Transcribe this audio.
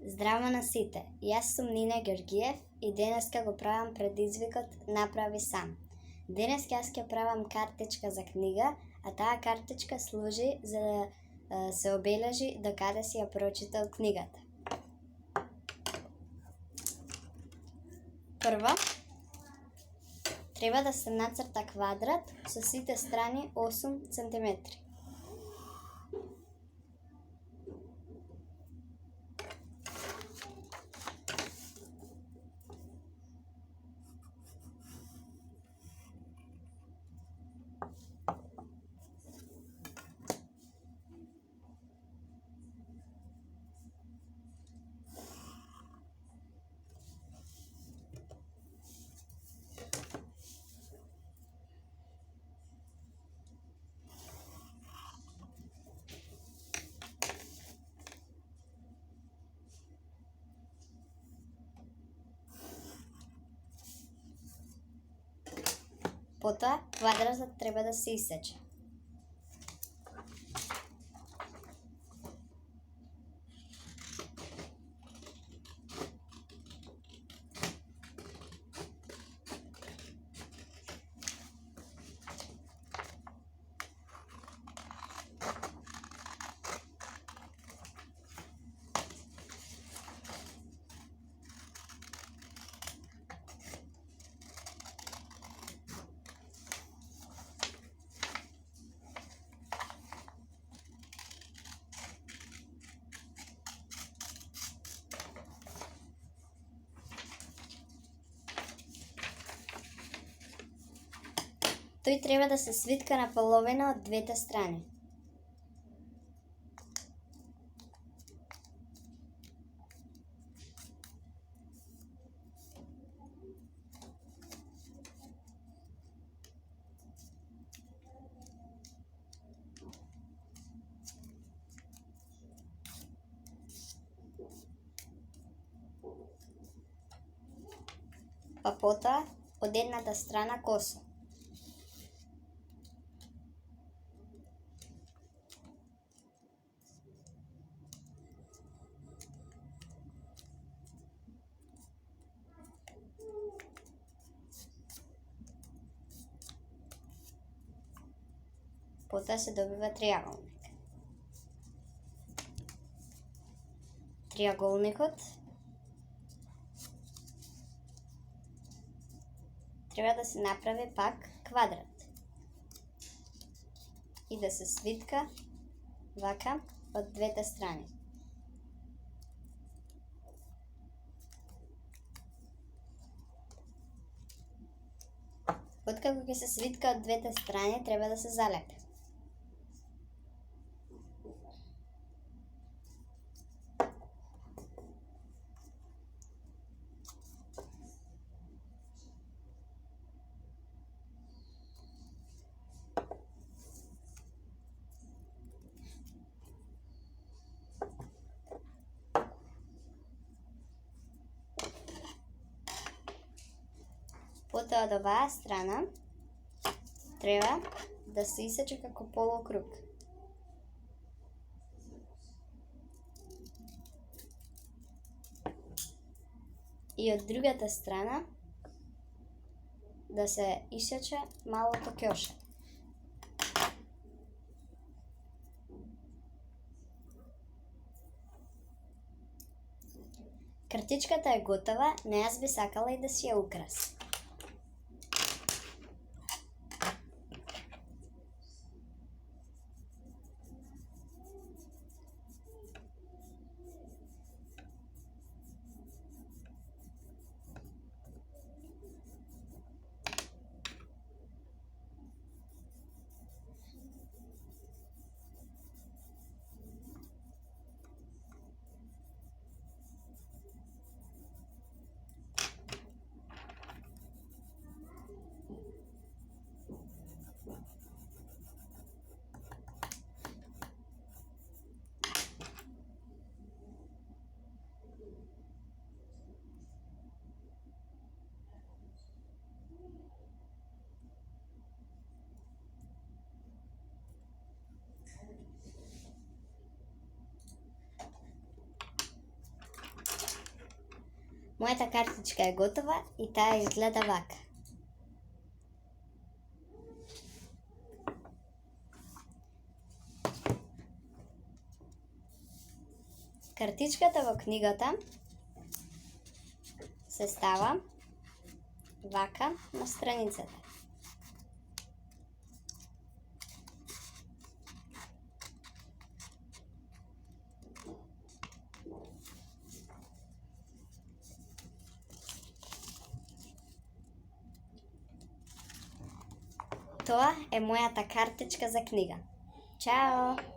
Здраво на сите, јас сум Нина Георгиев и денеска го правам предизвикот Направи сам. Денеска јас ќе правам картичка за книга, а таа картичка служи за да се обележи до каде си ја прочитал книгата. Прво, треба да се нацрта квадрат со сите страни 8 см. Потоа, квадратот треба да се исече. Тој треба да се свитка на половина од двете страни. Па потоа, од едната страна косо. Потоа се добива триаголник. Триаголникот треба да се направи пак квадрат и да се свитка вака од двете страни. Откако ќе се свитка од двете страни, треба да се залепи. Потоа од оваа страна треба да се исече како полукруг. И од другата страна да се исече малото ќоше. Картичката е готова, но јас би сакала и да си ја украсам. Мојата картичка е готова и таа изгледа вака. Картичката во книгата се става вака на страницата. Тоа е мојата картичка за книга. Чао!